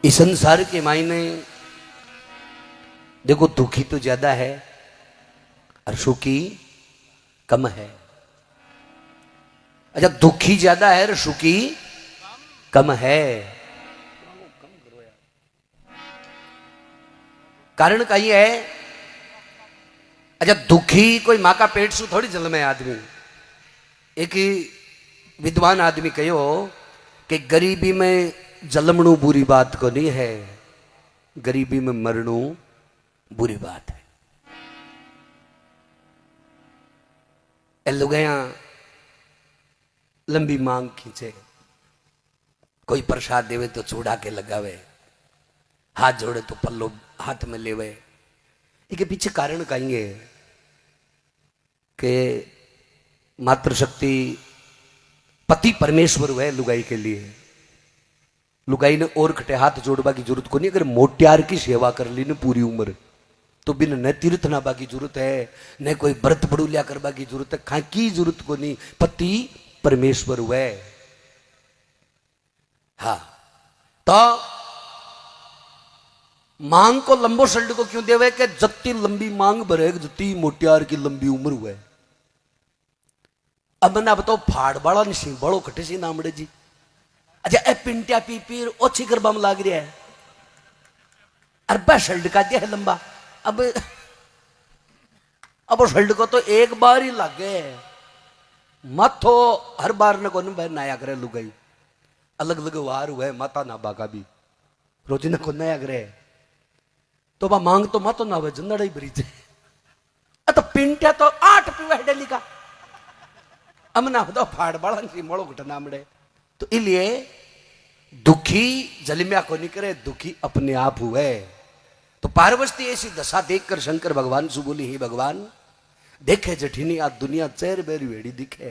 इस संसार के मायने देखो दुखी तो ज्यादा है और सुखी कम है। अच्छा, दुखी ज्यादा है और सुखी कम है। कारण कहीं है। अच्छा, दुखी कोई माँ का पेट सु थोड़ी जन्मे आदमी। एक विद्वान आदमी कहो कि गरीबी में जलमणु बुरी बात को नहीं है, गरीबी में मरणु बुरी बात है। ए लुगाया लंबी मांग खींचे, कोई प्रसाद देवे तो चूड़ा के लगावे, हाथ जोड़े तो पल्लो हाथ में लेवे। इसके पीछे कारण कहीं है कि मातृशक्ति पति परमेश्वर हुए लुगाई के लिए। लुगाई ने और खटे हाथ जोड़वा की जरूरत को नहीं। अगर मोटियार की सेवा कर ली न पूरी उम्र तो बिन न तीर्थ नाबा की जरूरत है, न कोई व्रत बड़ूलिया करवा की जरूरत है, खा की जरूरत को नहीं। पति परमेश्वर हुए। हाँ, तो मांग को लंबो शल्ड को क्यों देवे कि जत्ती लंबी मांग भरे जत्ती मोटियार की लंबी उम्र हुए। अब मैंने बताओ फाड़ बाड़ा नहीं बड़ो खटे सी नामड़े जी। अच्छा, ए पिंटिया पी पी ओछी गरबा में लाग रहा है, अरबा शल्ड का दिया है लंबा। अब शल्ड को तो एक बार ही लगे, माथो हर बार न को नया करे लुगाई। अलग अलग वार हुए माता नाबा का भी रोजी न को नया करे तो बा मांग तो मातो ना हुए जंदड़ा ही भरी थे। तो पिंटिया तो 8 पीवा डेली का। अमना बताओ फाड़ बाड़ा नहीं मोड़ो घटना मड़े। तो इसलिए दुखी जलिम्या को नहीं करे, दुखी अपने आप हुए। तो पार्वती ऐसी दशा देखकर शंकर भगवान से बोली, ही भगवान देखे जठिनी आज दुनिया चेर बेरी वेड़ी दिखे।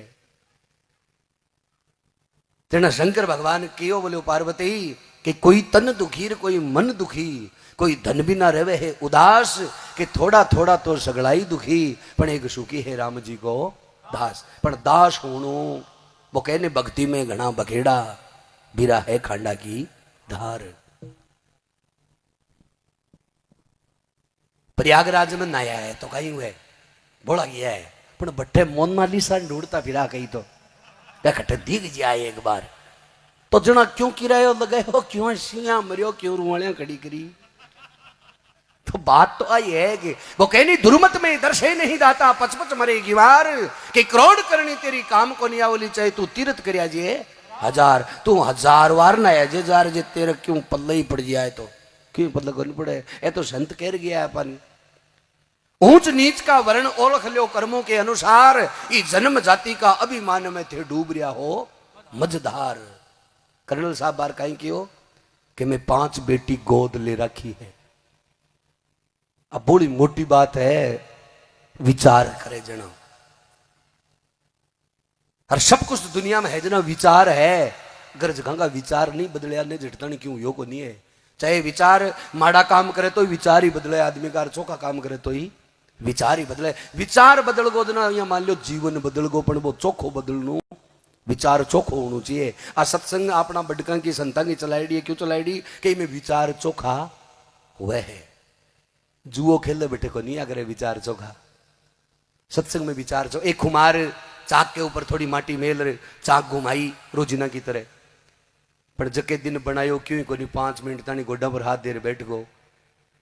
तेना शंकर भगवान कियो बोले पार्वती कि कोई तन दुखी कोई मन दुखी, कोई धन भी ना रहे है उदास, कि थोड़ा थोड़ा तो सगड़ाई दुखी, पण एक सुखी है राम जी को दास। पण दास होणो वो कहने भक्ति में घना बखेड़ा, बीरा है खांडा की धार। प्रयागराज में नया है तो कहीं हुए बोला गया है, पर बट्टे मोनालिसा ढूंढता फिरा कहीं तो खटे दिख जाए एक बार तो जना क्यों किरायो लगायो, क्यों सिया मरियो, क्यों रुवालियां खड़ी करी। तो बात तो आई है कि वो कहनी दुर्मत में दर्शे नहीं दाता, पचपच मरेगी वार, कि करोड़ करनी तेरी काम को नहीं आवली, चाहे तू तीर्थ करिया जे 1000, तू 1000 वार ना है जे जार जे तेरे क्यों पल्ले ही पड़ जाए तो क्यों पल्ले को नहीं पड़े। ये तो संत कह गया अपन, ऊंच नीच का वर्ण ओळख लो कर्मों के अनुसार, ई जन्म जाति का अभिमान में थे डूब रहा हो मझधार। कर्नल साहब बार कहीं क्यों कि मैं 5 बेटी गोद ले रखी है। अब बड़ी मोटी बात है, विचार करे जना। और सब कुछ दुनिया में है जना विचार है। अगर जगह का विचार नहीं बदले ने झटतनी क्यों यो को नहीं है। चाहे विचार माड़ा काम करे तो विचार ही बदले, आदमी का चोखा काम करे तो ही विचार ही बदले। विचार बदल गो ना, या मान लो जीवन बदल गो, पण वो चोखो बदलनो, विचार चोखो होना चाहिए। आ सत्संग अपना बडका की संता की चलाईडी है, क्यों चलाईडी कि में विचार चोखा हुए है। जुओ खेले बैठे को नहीं अगर विचार चोखा। सत्संग में विचार चो। एक खुमार चाक के ऊपर थोड़ी माटी मेल चाक घुमाई रोजिना की तरह, पर जके दिन बनायो क्यों को नहीं 5 मिनट तानी गोडा पर हाथ देर बैठ गो।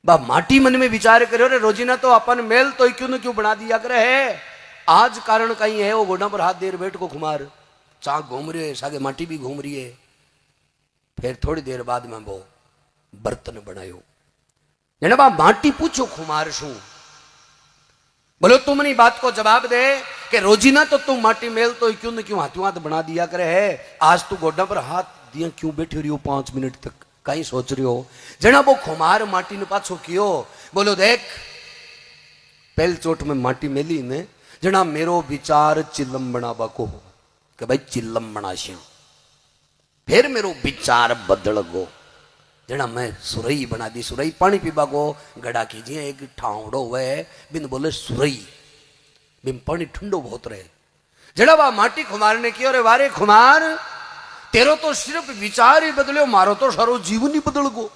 बा माटी मन में विचार करो रे रोजिना तो अपन मेल तो क्यों न क्यों बना दिया करे है। आज कारण कहीं है वो गोडा पर हाथ देर बैठ को खुमार चाक घूम रही है, सागे माटी भी घूम रही है। फिर थोड़ी देर बाद में वो बर्तन बनायो। बा माटी पूछो खुमार शू, बोलो तुम नहीं बात को जवाब दे कि रोजिना तो तुम माटी मेल तो क्यों न क्यों हाथों हाथ बना दिया करे है। आज तू गोडा पर हाथ दिया क्यों बैठे रही हो 5 मिनट तक, कहीं सोच रही हो। जना वो खुमार माटी ने पाछो कियो, बोलो देख पहल चोट में माटी मेली ने जना मेरो विचार चिल्लम बनाबा को हो कि भाई चिल्लम बनाशिया, फिर मेरो विचार बदल गो। जना मैं सुरई बना दी, सुरई पानी पीबा को गड़ा कीजिए, एक ठावड़ो हुए बिन बोले सुरई बिन पानी ठंडो बहुत रहे। जड़ा वह माटी खुमार ने किया, रे वारे खुमार तेरो तो सिर्फ विचार ही बदलो, मारो तो सारो जीवन ही बदल गो।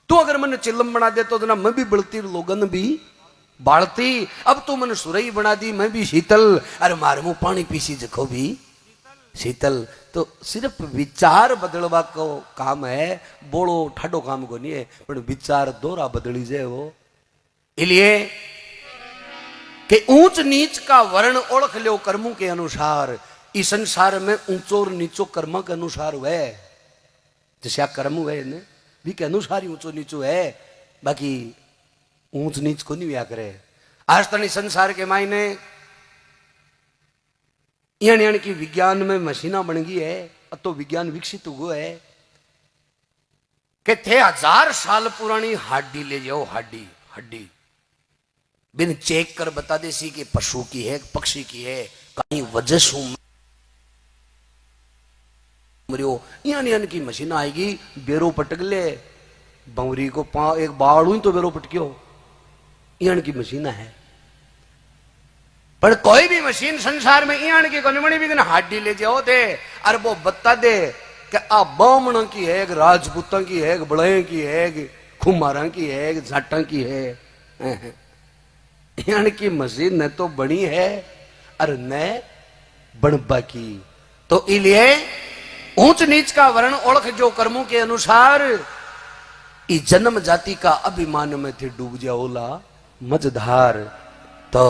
तू अगर मन चिल्लम बना दे तो ना मैं भी बलती, लोगन भी बालती। अब तू मन सुरई बना दी, मैं भी शीतल, अरे मारे मुंह पानी पीसी जखो भी शीतल। तो सिर्फ विचार बदलवा को काम है, बोलो ठाडो काम को नहीं है, पर विचार दोरा बदली जाए वो। इसलिए कि ऊंच नीच का वर्ण ओळख लो कर्मों के अनुसार। इस संसार में ऊंचो और नीचो कर्म के अनुसार हुए, जैसे आ कर्म हुए ने भी के अनुसार ही ऊंचो नीचो है, बाकी ऊंच नीच को नहीं हुआ करे। आज तक संसार के मायने यानी कि विज्ञान में मशीना बन गई है, अब तो विज्ञान विकसित हुआ है कि थे 1000 साल पुरानी हड्डी ले जाओ, हड्डी हड्डी बिन चेक कर बता देसी कि पशु की है पक्षी की है, कहीं वजह से मरियो। यानी की मशीन आएगी, बेरो पटक ले बंवरी को एक बाड़ू तो बेरो पटक्यो, यानी की मशीन है। पर कोई भी मशीन संसार में यानी की कोनी भी दिन हड्डी ले जाओ दे, और वो बता दे कि आ बामण की है, राजपूतों की है, बड़े की है, खुमारा की है, जाटा की है। यानी कि मशीन न तो बनी है और न बनबा की। तो इसलिए ऊंच नीच का वर्ण ओळख जो कर्मों के अनुसार, इस जन्म जाति का अभिमान में थे डूब जाओला मझधार। तो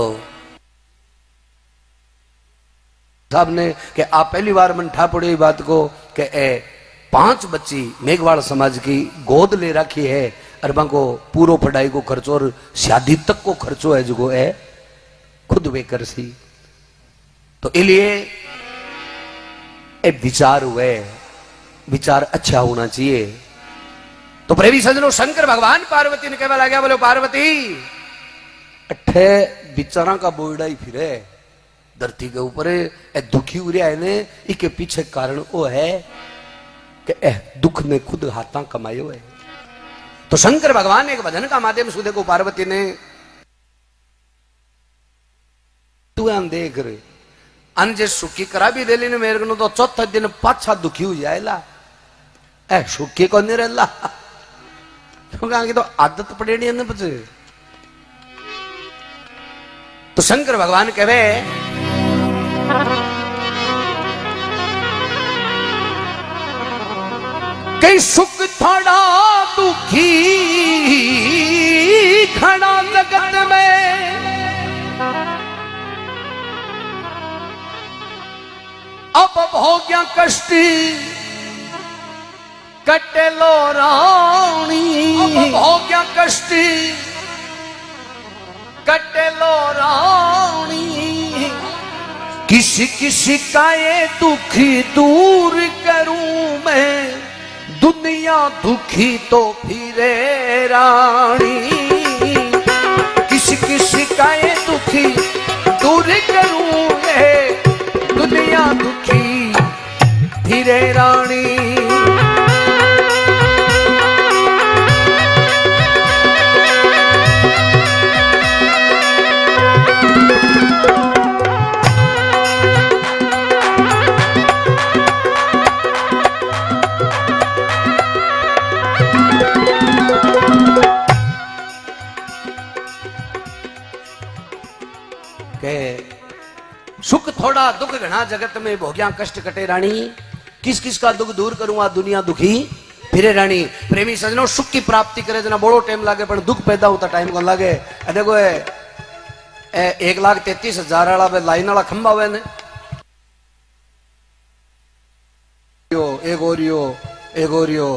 साहब ने कि आप पहली बार मन ठा पड़े बात को कि 5 बच्ची मेघवाड़ समाज की गोद ले रखी है, अरबा को पूरो पढ़ाई को खर्चो और शादी तक को खर्चो है जो है खुद वे कर सी। तो इसलिए एक विचार हुए, विचार अच्छा होना चाहिए। तो प्रेमी सजनो, शंकर भगवान पार्वती ने कहवा लगा, बोलो पार्वती अठे विचारा का बोर्डा ही फिरे धरती के ऊपर, दुखी उरिया है ने, इसके पीछे कारण वो है कि दुख ने खुद हाथा कमायो है। तो शंकर भगवान ने एक भजन का माध्यम से देखो पार्वती ने तू देख रहे अनजे सुखी करा भी दे ली ने मेरे को, तो चौथा दिन पाछा दुखी हो जाएला, सुखी को नहीं रहला, क्योंकि आगे तो आदत पड़ेगी ने बचे। तो शंकर भगवान कहे कई सुख थोड़ा दुखी खड़ा जगत में, अब भोग्या कष्ट कटे लो रानी, अब भोग्या कष्ट कटे लो रानी, किसी किसी का ये दुखी दूर करूं मैं, दुनिया दुखी तो फिरे रानी, किसी किसी का ये दुखी दूर करूं मैं, दुनिया दुखी फिरे रानी। सुख थोड़ा दुख घना जगत में भोग्या कष्ट कटे रानी, किस किस का दुख दूर करूंगा दुनिया दुखी फिरे रानी। प्रेमी सजनों, सुख की प्राप्ति करे जना बड़ो टाइम लागे, पर दुख पैदा होता टाइम को लागे। देखो 1,33,000 वाला लाइन वाला खंबा हुआ ने, एक ओरियो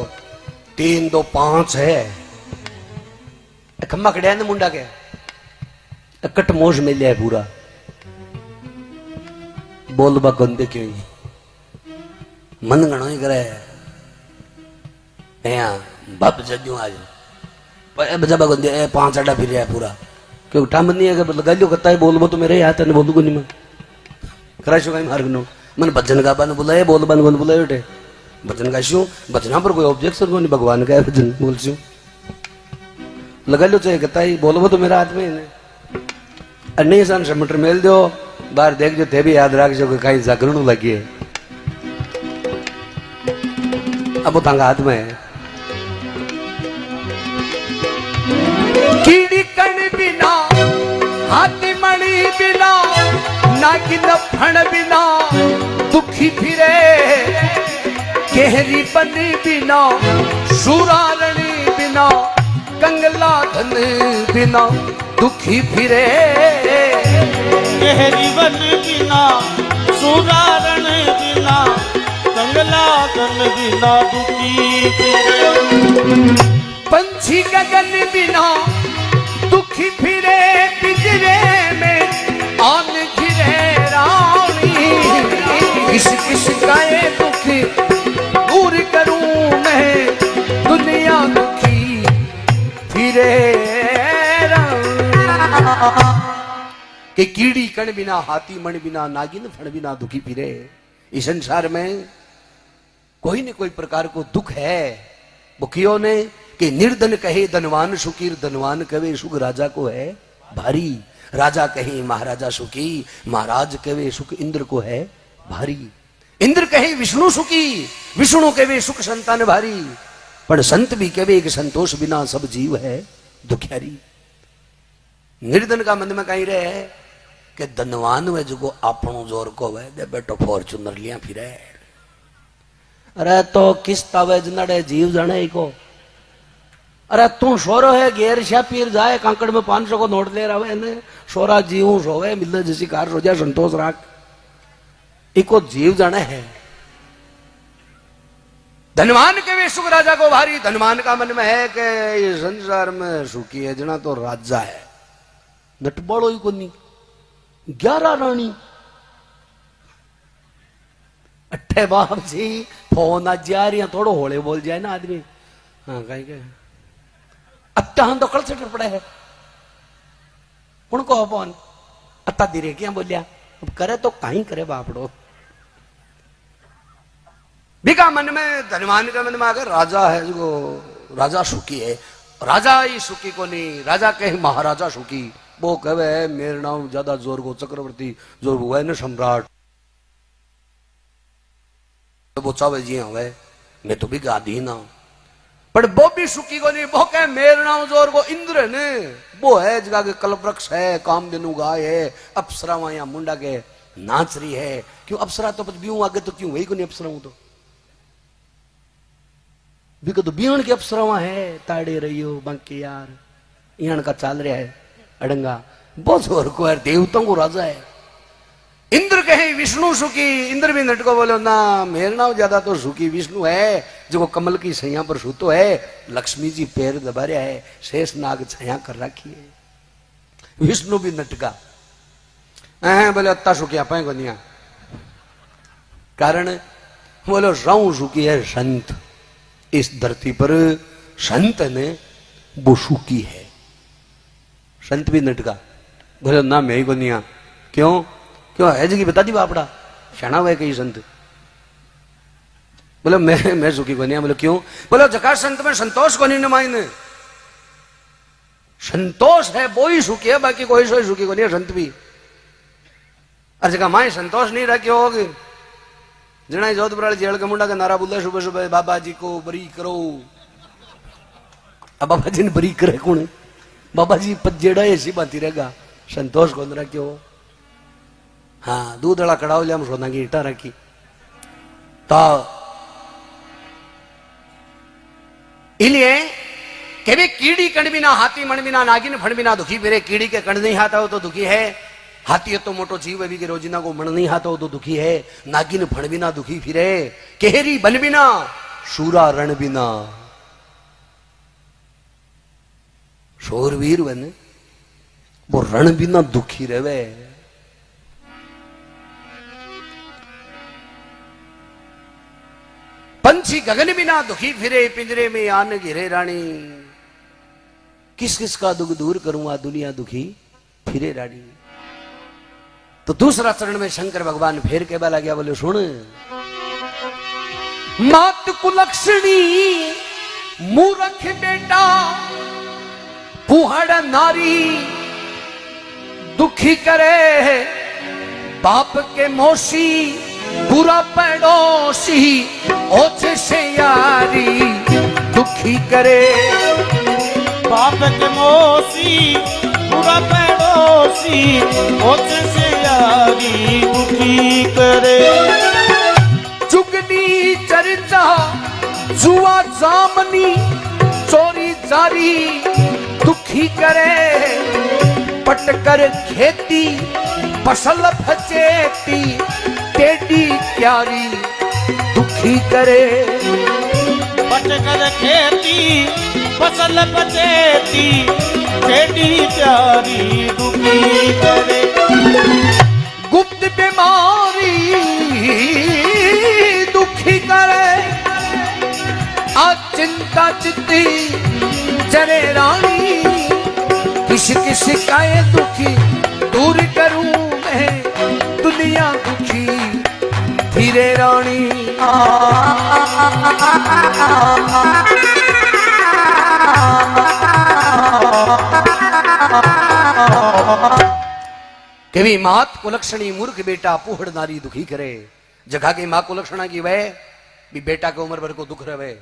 3 2 5 है खंबा खड़िया ने मुंडा के कट मोज मिल है पूरा बोल बा गंदे क्यों मन घणो ही करे बाप जद्यू आज बजा बा गंदे 5 अड्डा फिर है पूरा, क्योंकि टाइम नहीं है लगा लियो कता है बोल बो तो मेरे हाथ ने बोलू को नहीं मैं करा शो कहीं मार्ग नो मन भजन गाबा ने बुलाए बोल बन को बुलाए उठे भजन गाशू, भजना पर कोई ऑब्जेक्शन को नहीं, भगवान का भजन बोल छू लगा लो चाहे कता ही बोल बो तो मेरा हाथ में नहीं सन समीटर मेल दो बाहर देख जो थे भी याद रख जो कहीं जागरण लगी है। अब तांगा हाथ में है। कीड़ी कण बिना हाथी मणि बिना नागिन फण बिना दुखी फिरे केहरी बनी बिना सुरारणी बिना कंगला धन बिना दुखी फिरे केहरी बन बिना सुरारण बिना कंगला धन बिना दुखी फिरे पंछी गगन बिना दुखी फिरे पिंजरे में आन घिरे रानी किस किस का ये दुखी दूर करूं मैं दुनिया दुखी फिरे कि कीड़ी कण बिना हाथी मण बिना नागिन फण बिना दुखी फिरे। इस संसार में कोई न कोई प्रकार को दुख है। बुखियों ने कि निर्धन कहे धनवान सुखी धनवान कहे सुख राजा को है भारी। राजा कहे महाराजा सुखी महाराज कहे सुख इंद्र को है भारी। इंद्र कहे विष्णु सुखी विष्णु कहे सुख संतान भारी। पर संत भी कहे कि संतोष बिना सब जीव है दुखियारी। निर्धन का मन में कहीं रहे कि धनवान वे जो आपनो जोर को वे दे बेटो फॉर्चूनर लिया फिरे। अरे तो किस्ता वे जनड़े जीव जने को। अरे तू सोरो है घेर शा पीर जाए कांकड़ में 500 को नोट ले रहा है सोरा जीव सोवे मिल जैसी कार सो जाए संतोष राख इको जीव जाने है। धनवान के वे सुख राजा को भारी। धनवान का मन में है कि ये संसार में सुखी है जना तो राजा है नटबड़ो ही को नहीं 11 रानी अट्ठे बाप जी फोन आज जा रही थोड़ो होले बोल जाए ना आदमी। हाँ कहीं के अत्ता हम तो कल से पड़े है उनको फोन अत्ता धीरे क्या बोलिया अब करे तो कहीं करे बापड़ो। बिका मन में धनवान के मन में अगर राजा है जो राजा सुखी है राजा ही सुखी को नहीं। राजा कहे महाराजा सुखी वो कहे मेरे नाम ज्यादा जोर को चक्रवर्ती जो हुआ है ना सम्राट वो चावे जी हवे मैं तो भी गाधी ना। पर वो भी सुखी को नहीं वो कहे मेरे नाम जोर को इंद्र ने वो है जगह के कल्पवृक्ष है कामधेनु गाय है अप्सरा वहां मुंडा के नाच रही है। क्यों अप्सरा तो बीऊ आगे तो क्यों वही को नहीं अप्सरा हूं तो भी तो बीण की अप्सरा वहां है ताड़े रहियो बांके यार इहन का चाल रहा है अड़ंगा बहुत जोर को है देवताओं को राजा है। इंद्र कहे विष्णु सुखी इंद्र भी नटको बोलो ना मेरे नाम ज्यादा तो सुखी विष्णु है जो कमल की सैया पर सूतो है लक्ष्मी जी पैर दबा रहा है शेष नाग छाया कर रखी है। विष्णु भी नटका बोले अत्ता सुखी आप को नहीं कारण बोलो राऊ सुखी है संत इस धरती पर संत ने वो सुखी है। संत भी नटका बोले ना मैं ही को नहीं क्यों क्यों है जगह बता दी बापड़ा शाना हुआ कई संत बोले मैं सुखी को नहीं बोले क्यों बोले जका संत में संतोष को नहीं नमाइन संतोष है वो ही सुखी है बाकी कोई सोई सुखी को नहीं है संत भी। और जगह माए संतोष नहीं रखे होगे जना जोधपुर जेल के मुंडा का नारा बोले सुबह सुबह बाबा जी को बरी करो। अब बाबा जी ने बरी करे कौन बाबा जी पजेड़ा ऐसी बाती रहेगा संतोष को रखे हो। हाँ दूध वाला कड़ाओ लिया सोना की ईटा रखी तो इसलिए कभी कीड़ी कण बिना हाथी मण बिना नागिन फण बिना दुखी फिरे। कीड़ी के कण नहीं हाथा हो तो दुखी है हाथी है तो मोटो जीव अभी के रोजिना को मण नहीं हाथा हो तो दुखी है नागिन फण बिना दुखी फिरे केहरी बन बिना सूरा रण बिना शोरवीर बने वो रण बिना दुखी रहे। पंछी गगन बिना दुखी फिरे पिंजरे में आन घिरे रानी किस किस का दुख दूर करूंगा दुनिया दुखी फिरे रानी। तो दूसरा चरण में शंकर भगवान फिर के बाला गया बोले सुन मात कुलक्षणी मूर्ख बेटा पुहड़ नारी दुखी करे बाप के मोशी बुरा पड़ोसी ओछ से यारी दुखी करे। बाप के मोसी पूरा पड़ोसी ओछ से यारी दुखी करे। चुगनी चर्चा जुआ जामनी चोरी जारी दुखी करे। पटकर खेती फसल फचेती टेढ़ी क्यारी दुखी करे। पटकर खेती फसल फचेती टेढ़ी क्यारी दुखी करे। गुप्त बीमारी दुखी करे। चिंता चित्ती चरे रानी किस किस का ये दुखी दूर करूं मैं दुनिया दुखी धीरे रानी। केवी मात को लक्षणी मूर्ख बेटा पुहड़ नारी दुखी करे। जगह की माँ को लक्षणा की वह भी बेटा के उम्र भर को दुख रहे।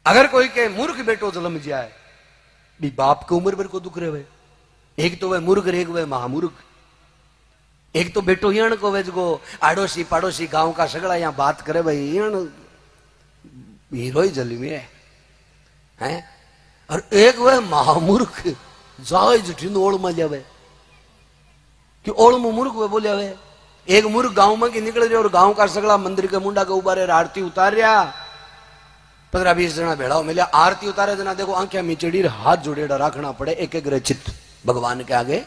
अगर कोई के मूर्ख बेटो जन्म जाए भी बाप के उम्र भर को दुख रहे। एक तो वह मूर्ख एक वह महामूर्ख। एक तो बेटो यण को वे जो आड़ोसी पाड़ोसी गांव का सगड़ा यहाँ बात करे भाई यण हीरो ही जलमी है। और एक वह महामूर्ख जाए जठिन ओड़ में जावे कि ओड़ में मूर्ख वे बोले वे। एक मूर्ख गांव में की निकल रहे और गांव का सगड़ा मंदिर के मुंडा के उबारे आरती उतारिया। 15-20 जना भेड़ा मिले आरती उतारे जना देखो आंखें मिचड़ी हाथ जोड़ेड़ा रखना पड़े एक एक चित्त भगवान के आगे।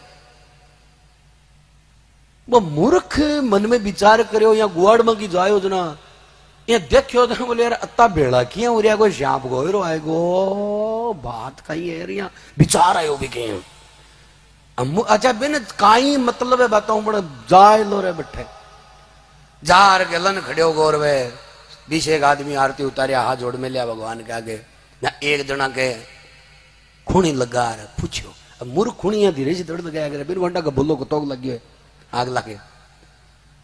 वो मूर्ख मन में विचार करो या गुआड़ में की जायो जना ये देखो जना बोले यार अत्ता भेड़ा किया हो रहा कोई श्याप गोयरो आएगो बात कहीं है रिया विचार आयो भी के। अच्छा बिन काई मतलब है बताऊं बड़ा जाए लो रे बैठे जार गलन खड़े गोर वे 20 एक आदमी आरती उतारिया हाथ जोड़ में लिया भगवान के आगे ना एक जना के खूनी लगा रहे पूछो। अब मूर्ख खूनी यहाँ धीरे से दौड़ लगाया करे बिन घंटा का बोलो को तोग लग गए आग लगे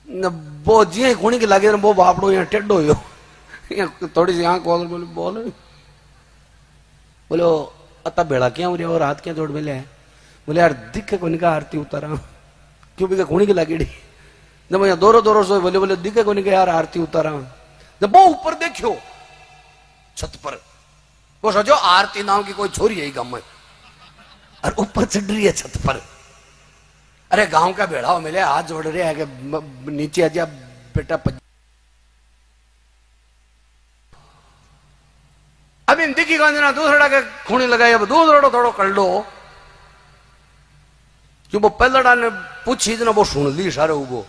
न वो जी खूनी के लगे वो बापड़ो यहाँ टेढ़ो हो थोड़ी सी आंख खोल बोले बोलो बोलो अता बेड़ा क्या हो रहा और हाथ क्या जोड़ में लिया बोले यार दिखे को निका आरती उतारा क्यों भी खूनी की लगेड़ी जब मैं दोरो दोरो सो बोले बोले दिखे को निका यार आरती उतारा। जब वो ऊपर देखियो छत पर वो सोचो आरती नाम की कोई छोरी है गांव में और ऊपर चढ़ रही है छत पर। अरे गांव का भेड़ाओ मिले हाथ जोड़ रहे हैं कि नीचे आ जा बेटा अब इन दिखी गांजना दूसरा के खूनी लगाई अब दूसरा थोड़ो कर लो क्यों वो पहलड़ा ने पूछी ना वो सुन ली सारे वो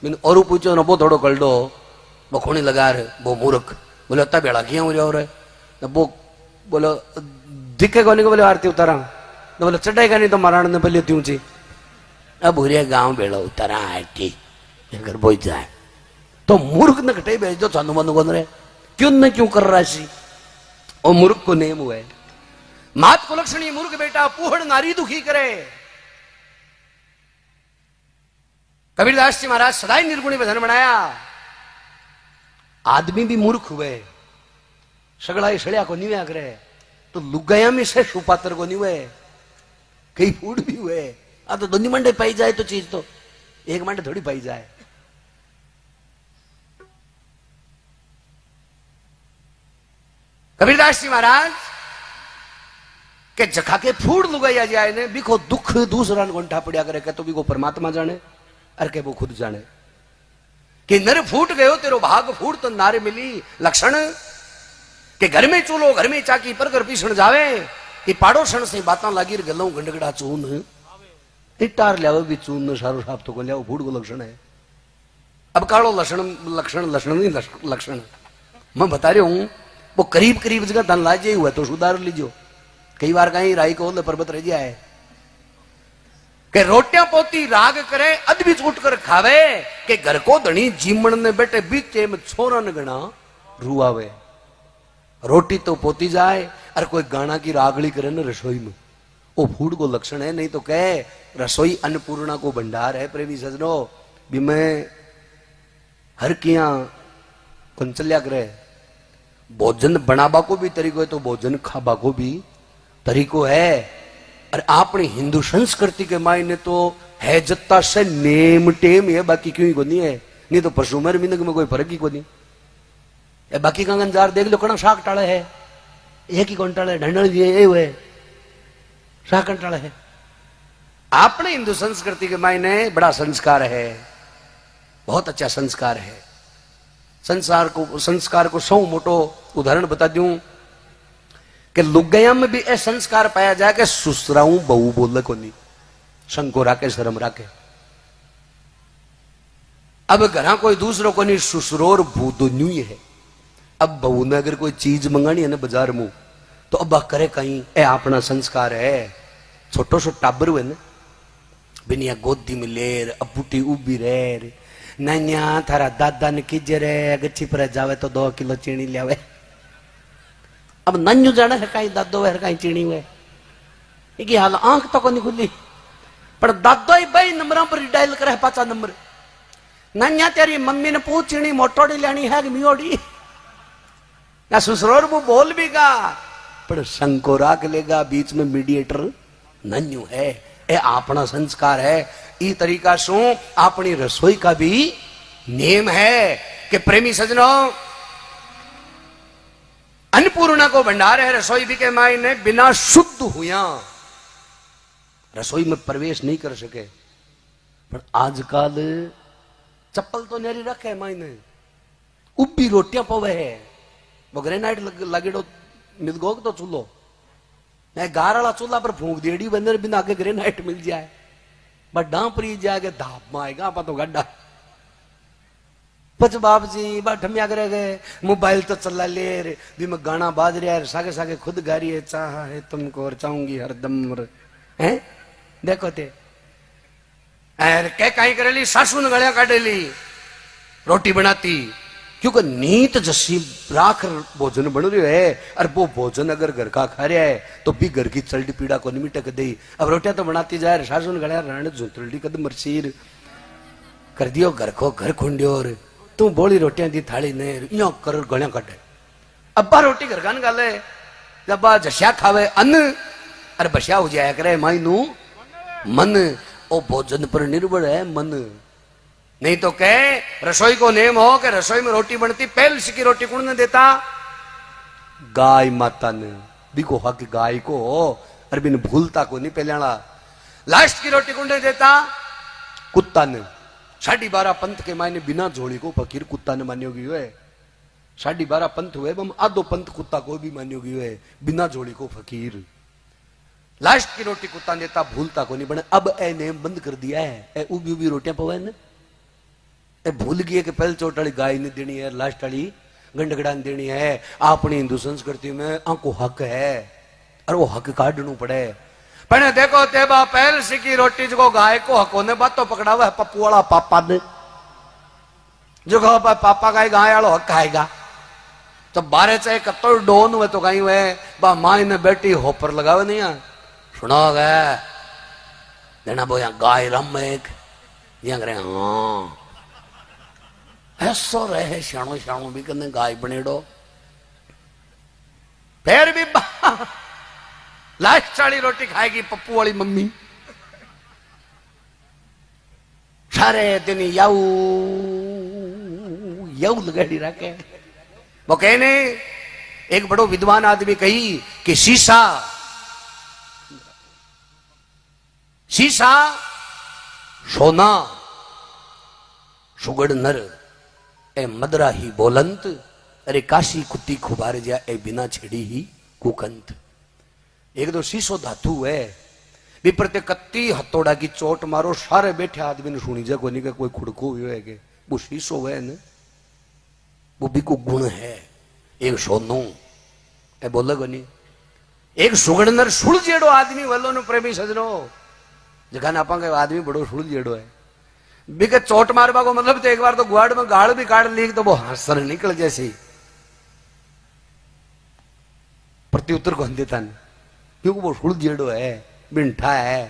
मैंने और पूछो ना वो थोड़ो कर लो वो खूनी लगा रहे वो मूर्ख बोले अत्ता बेड़ा किया हो रहा वो बोलो दिखे को नहीं बोले आरती उतारा तो बोले चढ़ाएगा नहीं तो महाराण ने पहले त्यों ची अब बुरे गांव बेड़ा उतारा आरती अगर बोई जाए तो मूर्ख ने कटे भेज दो चांदू बंदू बन रहे क्यों न क्यों कर रहा सी और मूर्ख को नेम हुआ है। मात को लक्षणी मूर्ख बेटा पुहड़ नारी दुखी करे। कबीरदास जी महाराज सदाई निर्गुणी बधन बनाया। आदमी भी मूर्ख हुए सगड़ा सड़िया को नहीं हुआ करे तो लुगाया में से सुपात्र को नहीं हुए कई फूड भी हुए। आ तो दोनों मंडे पाई जाए तो चीज तो एक मंडे थोड़ी पाई जाए। कबीरदास जी महाराज के जखा के फूड लुगाया जाए ने बिको दुख दूसरा गोंठा पड़िया करे के तो बिको परमात्मा जाने अर के वो खुद जाने कि नर फूट गयो तेरो भाग फूट तो नारे मिली लक्षण के घर में चूलो घर में चाकी पर घर पीसण जावे कि पाड़ोसन से बातां लागी गलों गंडगड़ा चून इटार लिया भी चून सारो साफ तो को लिया फूट को लक्षण है। अब कालो लक्षण लक्षण लक्षण नहीं लक्षण मैं बता रहा हूं वो करीब करीब जगह धन लाजे हुआ तो सुधार लीजिए। कई बार कहीं राई को पर्वत रह जाए के रोटियां पोती राग करे अदबी उठ कर खावे के घर को धनी जीमण ने बैठे बीचे में छोरन गणा रुआवे। रोटी तो पोती जाए और कोई गाना की रागड़ी करे न रसोई में वो फूड को लक्षण है। नहीं तो कहे रसोई अन्नपूर्णा को भंडार है। प्रेमी सजनो भी मैं हर किया कौन चलिया करे। भोजन बनाबा को भी तरीको है तो भोजन खाबा को भी तरीको है। और अपनी हिंदू संस्कृति के मायने तो है जत्ता से नेम टेम है, बाकी क्यों ही को नहीं है। नहीं तो पशु मर मिनक में कोई फर्क ही को नहीं। बाकी का गंजार देख लो कड़ा शाक टाले है, एक ही कौन टाले ढंडल जी ये हुए शाक टाले है। अपने हिंदू संस्कृति के मायने बड़ा संस्कार है, बहुत अच्छा संस्कार है। संस्कार को सौ मोटो उदाहरण बता दूं कि लुगाया में भी ऐसा संस्कार पाया जाए कि सुसराऊ बहु बोले को नहीं, संग को राके शर्म राके। अब घरा कोई दूसरों को नहीं सुसरोर भूतो न्यू है। अब बहू ने अगर कोई चीज मंगानी है ना बाजार में तो अब करे कहीं ए अपना संस्कार है। छोटो सो टाबर हुए ना बिनिया गोदी में लेर अबूटी उबी रे नैया थारा दादा ने कीजे रे गच्छी पर जावे तो 2 किलो चीनी लियावे। अब नन्यू जाने है कहीं दादो है कहीं चीनी हुए ये हाल आंख तो को नहीं खुली पर दादो ही भाई नंबर पर डायल करे 5 नंबर। नन्या तेरी मम्मी ने पूछ चीनी मोटोड़ी लेनी है कि मियोड़ी या ससुरोर वो बोल भी गा पर संग को राख लेगा बीच में मीडिएटर नन्यू है। ए अपना संस्कार है। ई तरीका सु अपनी रसोई का भी नेम है कि प्रेमी सजनों अन्नपूर्णा को भंडार है रसोई भी के मायने बिना शुद्ध हुआ रसोई में प्रवेश नहीं कर सके। पर आजकल चप्पल तो नेरी रखे मायने उब्बी रोटियां पवे है वो ग्रेनाइट लगेड़ो मिलगोग तो चूल्हो मैं गार वाला चूल्हा पर फूंक देड़ी बंदर बिना आगे ग्रेनाइट मिल जाए बट डांपरी जाके धाप में आएगा आप तो गड्ढा पच बाप जी ठमिया करे गए मोबाइल तो चला ले रे भी मैं गाना बाज रहा है सागे सागे खुद गा रही है चाह है तुमको और चाहूंगी हरदम हैं देखो ते कहीं करेली सासू ने गलियां काटेली रोटी बनाती क्योंकि नीत जसी राख भोजन बन रही है। और वो भोजन अगर घर का खा रहा है तो भी घर की चलती पीड़ा को नहीं मिटक दे। अब रोटियां तो बनाती जाए सासू ने गलियां राण झुंतलडी कदम मरसीर कर दियो घर को घर खुंडियो तू बोली रोटियां दी थाली ने यो कर गलियां काटे। अब्बा रोटी घर खान गाले जब जस्या खावे अन्न अरे बस्या हो जाया करे माई नू मन ओ भोजन पर निर्भर है मन। नहीं तो कह रसोई को नेम हो कि रसोई में रोटी बनती पहल की रोटी कौन ने देता गाय माता ने बिको हक गाय को अरे बिन भूलता को नहीं पहले लास्ट की रोटी कौन ने देता कुत्ता ने। 12.5 पंथ के मायने बिना झोली को फकीर कुत्ता ने मान्योगी हुए 12.5 पंथ हुए बम आधो पंथ कुत्ता को भी मान्योगी हुए बिना झोली को फकीर। लास्ट की रोटी कुत्ता देता भूलता को नहीं बने। अब ए नेम बंद कर दिया है ए उबी उबी रोटियां पवे ने ए भूल गई है कि पहले चोट वाली गाय ने देनी है लास्ट वाली गंडगड़ा देनी है। अपनी हिंदू संस्कृति में आंको हक है और वो हक काटना पड़े। पर देखो तेबा पहल सिकी रोटी जो गाय को हको ने बात तो पकड़ा हुआ है पप्पू वाला पापा ने जो कहो पापा का गाय वाला हक आएगा तो 12 चाहे कत्तो डोन हुए तो कहीं हुए बा माई ने बेटी होपर लगावे नहीं है सुनो गए देना बो यहाँ गाय रम एक यहाँ करे हाँ ऐसो रहे श्याणो श्याणो भी कने गाय बनेडो फिर भी लास्ट वाली रोटी खाएगी पप्पू वाली मम्मी सारे दिन याऊ याऊ लगाड़ी रखे। वो कहने एक बड़ो विद्वान आदमी कही कि शीशा सोना सुगड़ नर ए मदरा ही बोलंत अरे काशी कुत्ती खुबार जा ए बिना छेड़ी ही कुकंत। एक दो शीशो धातु है विपर ते कत्ती हथौड़ा की चोट मारो सारे बैठे आदमी ने सुनी जा कोई कोई खुड़को हुए है के वो शीशो है न वो भी को गुण है। एक सोनू ए बोले को नहीं एक सुगड़नर सुड़ जेड़ो आदमी वालों ने प्रेमी सजनो जगह ना पांगे आदमी बड़ो सुड़ जेड़ो है बिके चोट मारवा को मतलब तो एक बार तो गुआड़ में गाड़ भी काट ली तो वो हंसर निकल जैसे प्रत्युत्तर कौन देता नहीं क्योंकि वो सुड़ जेड़ो है बिंठा है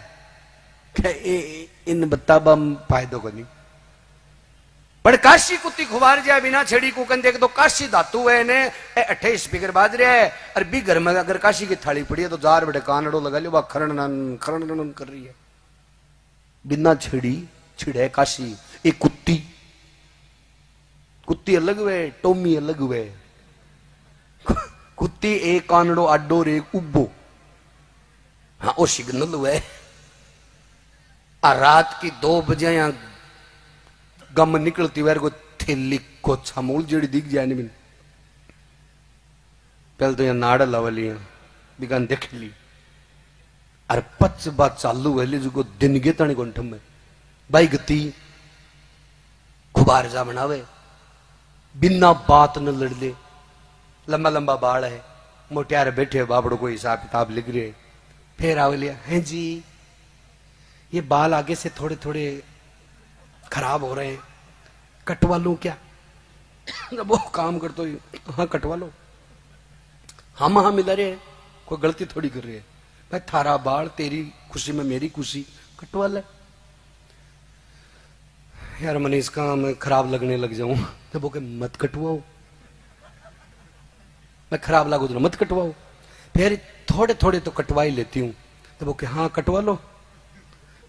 इन बताबा फायदो को नहीं पर काशी कुत्ती खुबार जाए बिना छेड़ी को कन देख तो काशी धातु है ने 28 स्पीकर बाज रहा है। और भी घर में अगर काशी की थाली पड़ी है तो जार बड़े कानड़ो लगा लियो, खरण कर रही है। बिना छेड़ी छिड़े काशी। एक कुत्ती, कुत्ती अलग हुए, टोमी अलग हुए। कुत्ती एक कानड़ो अड्डो रे उब्बो, हाँ वो सिग्नल हुए। रात की 2 बजे यहाँ गम निकलती हुए को थैली को छमूल जेड़ी दिख जाए नहीं। पहले तो यहाँ नाड़ा लावली बिगान देख ली। अरे 5 बात चालू है जो दिन गे तानी कोंठम में भाई गति खुबार जा बनावे बिना बात न लड़ ले। लंबा लंबा बाल है, मोटियारे बैठे बाबड़ो को हिसाब किताब लिख रहे। फिर आवलिया हैं जी ये बाल आगे से थोड़े थोड़े खराब हो रहे हैं, कटवा लूं क्या? वो काम कर तो हाँ कटवा लो। हम हाँ मिला रहे, कोई गलती थोड़ी कर रही है भाई। थारा बाल तेरी खुशी में मेरी खुशी, कटवा ले यार। मैंने इसका मैं खराब लगने लग जाऊं तो वो मत कटवाओ, मैं खराब लागू तो मत कटवाओ। फिर थोड़े थोड़े तो कटवा ही लेती हूँ तो वो हाँ कटवा लो।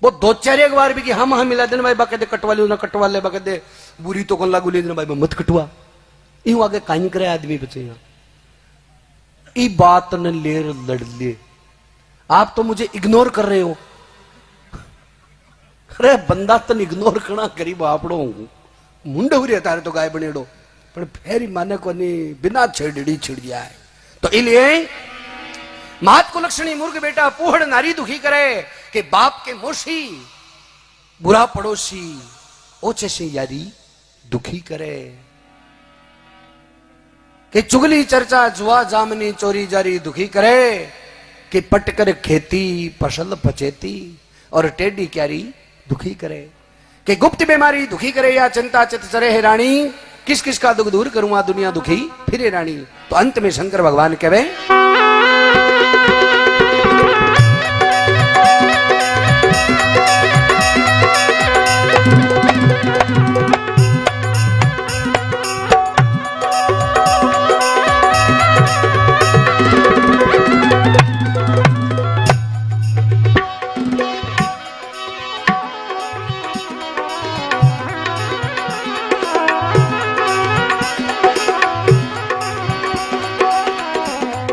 वो 2-4 एक बार भी कि हम मिला देना भाई बाके कटवा लो ना, कटवा ले बाके बुरी तो कौन लागू ले देना भाई मत कटवा। यूं आगे काई करे आदमी बचे यहाँ ई बात न ले लड़ ले। आप तो मुझे इग्नोर कर रहे हो। अरे बंदा तन इग्नोर करना गरीब आपड़ो मुंडे हुई तारे तो गाय बनेड़ो पर फेरी माने को नहीं बिना छेड़ी छिड़ जाए। तो इसलिए मात को लक्षणी मूर्ख बेटा पूहड़ नारी दुखी करे कि बाप के मोशी बुरा पड़ोसी ओछे से यारी दुखी करे। कि चुगली चर्चा जुआ जामनी चोरी जारी दुखी करे। कि पटकर खेती फसल पचेती और टेढ़ी क्यारी दुखी करे। कि गुप्त बीमारी दुखी करे या चिंता चित चरे है रानी। किस किस का दुख दूर करूंगा दुनिया दुखी फिरे रानी। तो अंत में शंकर भगवान कहवे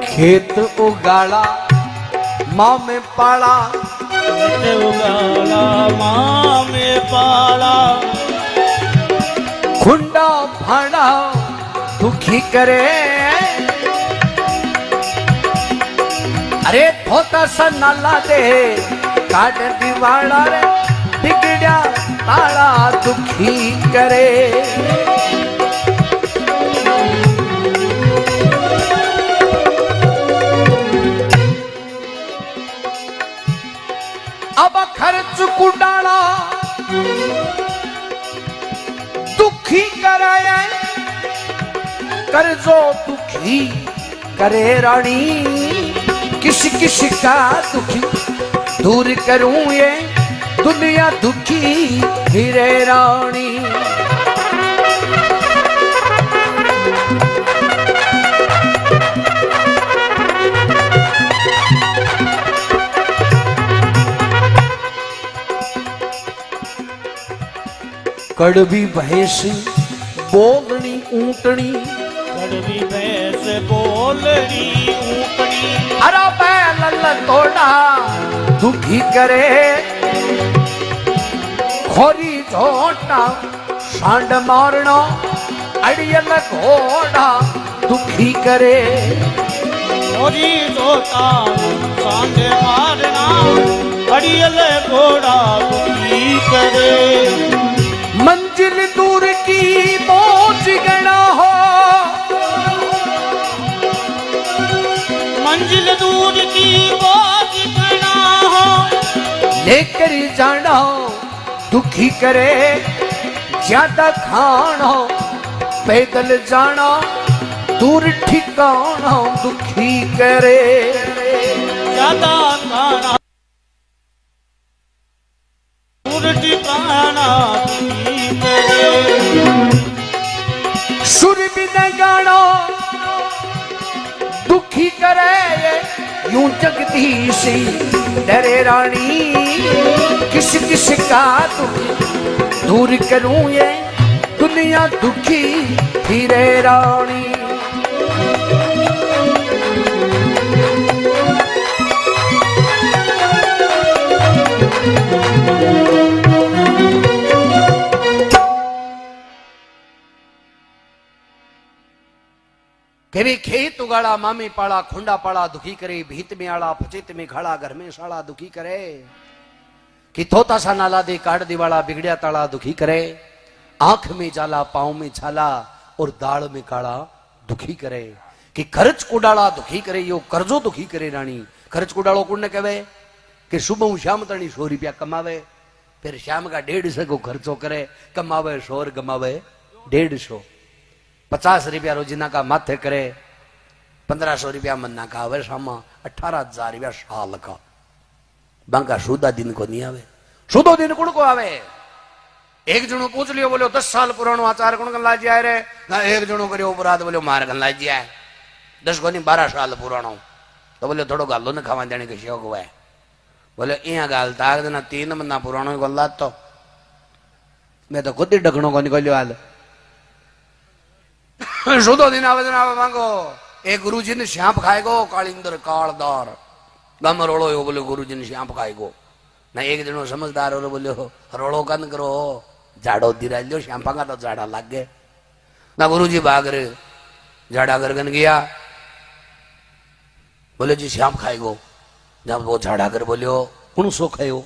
खेत उगाड़ा माँ में पाला। खेत उगाड़ा माँ में पाला। खुंडा भाड़ा दुखी करे। अरे धोता सा नाला दे काट दीवाड़ा रे बिगड़ा ताला दुखी करे। अब खर्च कुडाला दुखी कराया कर्जो दुखी करे रानी। किस किस का दुखी दूर करूं ये दुनिया दुखी फिरे रानी। कड़वी भैंस बोलनी ऊंटनी। कड़वी भैंस बोलनी ऊंटनी। अरे बैल तोड़ा दुखी करे। खोरी झोटा सांड मारना अड़ियल घोड़ा दुखी करे। खोरी झोटा सांड मारना अड़ियल घोड़ा दुखी करे। मंजिल दूर की पहुंच गना हो। मंजिल दूर की पहुंच गना हो। लेकर जाना दुखी करे। ज्यादा खाना पैदल जाना दूर ठिकाना दुखी करे। ज्यादा खाना दूर ठिकाना दुखी करे। करे ये यूं जगदीशी डरे रानी किस किस का दुख दूर करूं ये दुनिया दुखी फिरे रानी। के भी खेत उगाड़ा मामी पाड़ा खुंडा पाड़ा दुखी करे भीत में आड़ा फचित में खाड़ा घर में साड़ा दुखी करे कि थोता सा नाला दे काट दिवाड़ा बिगड़िया ताड़ा दुखी करे आंख में जाला पांव में छाला और दाल में काड़ा दुखी करे कि खर्च कुडाला दुखी करे यो कर्जो दुखी करे रानी। खर्च कुडालो कुण ने कहे कि सुबह शाम तणी 100 रुपया कमावे फिर शाम का 150 को खर्चो करे कमावे 100 और कमावे 150। 50 रुपया रोजीना का माथे करे 1500 रुपया महीना का आवे सामा 18,000 रुपया साल का बांका सूदा दिन को नहीं आवे। सूदो दिन कुण को आवे। एक जणो पूछ लियो बोलो 10 साल पुरानो आचार कुण कन लाजी आए रे ना एक जणो करियो अपराध बोलो मार कन लाजी आए 10 को नहीं 12 साल पुरानो तो बोले थोड़ो गालो न खावा देने के शौक हुआ है बोले इं गाल ताक देना 3 महीना पुरानो गल्ला तो मैं तो खुद ही डकणो को निकलियो हाल सुधो दिन आवेदन आवे मांगो एक गुरुजी ने श्याप खाएगो कालिंदर कालदार गम रोड़ो यो बोले गुरुजी ने श्याप खाएगो ना एक जनो समझदार और बोलो रोड़ो कन करो झाड़ो दिरा लियो श्यापा का तो झाड़ा लग गए ना गुरुजी भाग रहे झाड़ा करगन गया बोले जी श्याप खाएगो जब वो झाड़ा कर बोलियो कौन सो खायो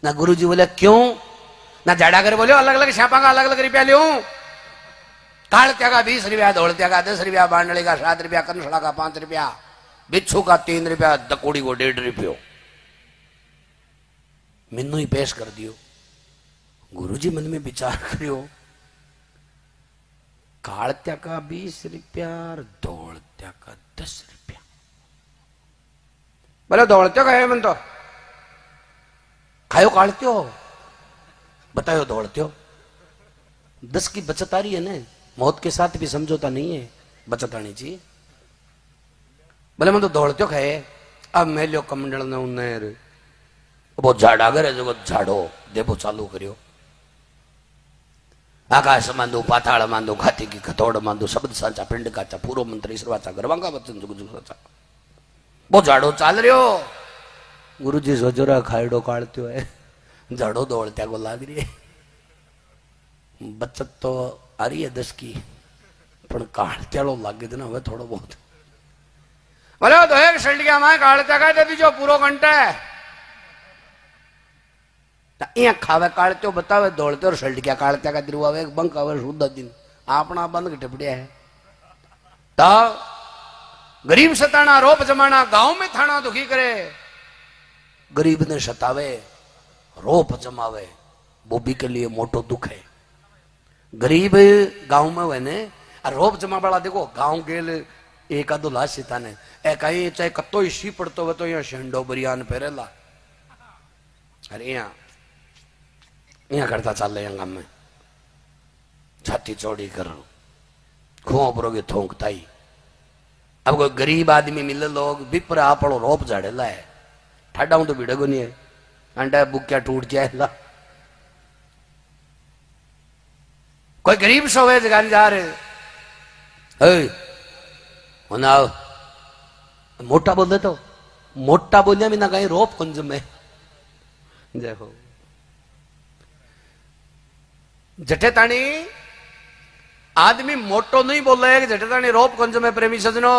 ना गुरुजी बोले क्यों ना झाड़ा कर बोलियो अलग अलग श्यापा का अलग अलग रुपया लियो कालत्या का 20 रुपया धोलत्या का 10 रुपया बांडली का 7 रुपया कंसड़ा का 5 रुपया बिच्छू का 3 रुपया दकोड़ी को 1.5 रुपयो मैनू ही पेश कर दियो। गुरुजी मन में विचार करियो कालत्या का 20 रुपया और धोलत्या का 10 रुपया बोले धोलत्या का है मन तो खायो कालत्यो बतायो धोलत्यो 10 की बचत आ रही है ना मौत के साथ भी समझौता नहीं है बचत आनी चाहिए। बोले मैं तो दौड़त्यो खाए अब मेलियो कमंडल ने उन्हें वो झाड़ा करे जो झाड़ो देवो चालू करियो आकाश मांदो पाताल मांदो खाती की खतोड़ मांदो शब्द साचा पिंड काचा पूरो मंत्र ईश्वरवाचा गरवांगा वचन जुग जुग साचा वो झाड़ो चाल रही हो। गुरुजी सोचो खाइडो काढ़त्यो है झाड़ो दौड़त्या को लाग रही है बचत तो आ रही है 10 की पण काढ़त्यालो लागे देना हवे थोड़ो बहुत बोले तो एक शल्डिया में काढ़त्या का दे दीजो पूरो घंटा है इं खावे काढ़त्यो बतावे दौड़ते और शल्डिया काढ़त्या का दिरु आवे बंक आवे शुद्ध दिन अपना बंद के टपड़िया है तो गरीब सताना रोप जमाना गांव में थाना दुखी करे गरीब ने सतावे रोप जमावे वो भी के लिए मोटो दुख है। गरीब गांव में हुए ने रोप जमा वाला देखो गांव गेल एक आधो लाश सीता ने ए कहीं चाहे कत्तो ही सी पड़तो हो तो यहाँ शेंडो बरियान पहरेला अरे यहाँ करता चल रहे गांव में छाती चौड़ी कर खुआ परोगे थोंकता ही। अब कोई गरीब आदमी मिले लोग विपर आपड़ो रोप झाड़ेला है ठाडा हूं तो भिड़ेगो नहीं है अंडा बुक्या टूट जाएगा। कोई गरीब सो है जगान जा रहे मोटा बोल दे तो मोटा बोलिया भी ना कहीं रोप कुंज में जय हो जटे तानी आदमी मोटो नहीं बोल रहे जटे तानी रोप कुंज में प्रेमी सजनो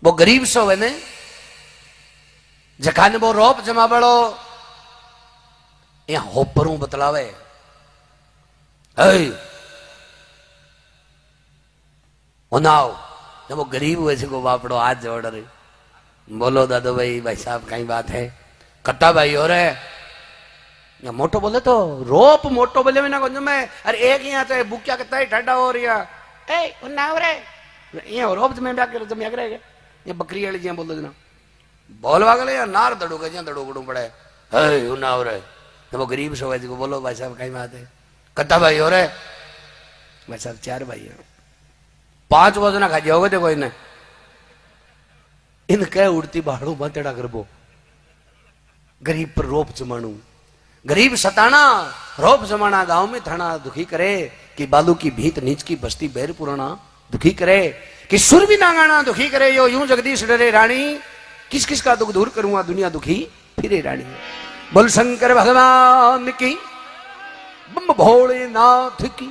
वो गरीब सो है ने जखाने वो रोप जमा बड़ो यहाँ होपरू बतलावे नाव जब वो गरीब हुए को वापड़ो आज जोड़ रहे बोलो दादो भाई साहब कहीं बात है कट्टा भाई हो रहे या मोटो बोले तो रोप मोटो बोले में ना कुछ में अरे एक यहाँ चाहे बुक्या कितना ही ठंडा हो रही है ना हो रहे ये रोप में ब्याह जम रहे ये बकरी वाली जिया बोल देना बोलवा गले या नार दड़ो के दड़ो गड़ू पड़े ना हो रहे वो गरीब सो है को बोलो भाई साहब कहीं बात है कट्टा भाई हो रहे भाई साहब 4 भाई है 5 वजना खा जाओगे देखो इन्हें इनके उड़ती बाड़ू बतेड़ा करबो गरीब पर रोप जमाणू गरीब सताना रोप जमाना गांव में थाना दुखी करे कि बालू की भीत नीच की बस्ती बैर पुराना दुखी करे कि सुर भी नांगाना दुखी करे यो यूं जगदीश डरे रानी किस किस का दुख दूर करूंगा दुनिया दुखी फिरे रानी बोल शंकर भगवान की बम भोलेनाथ की।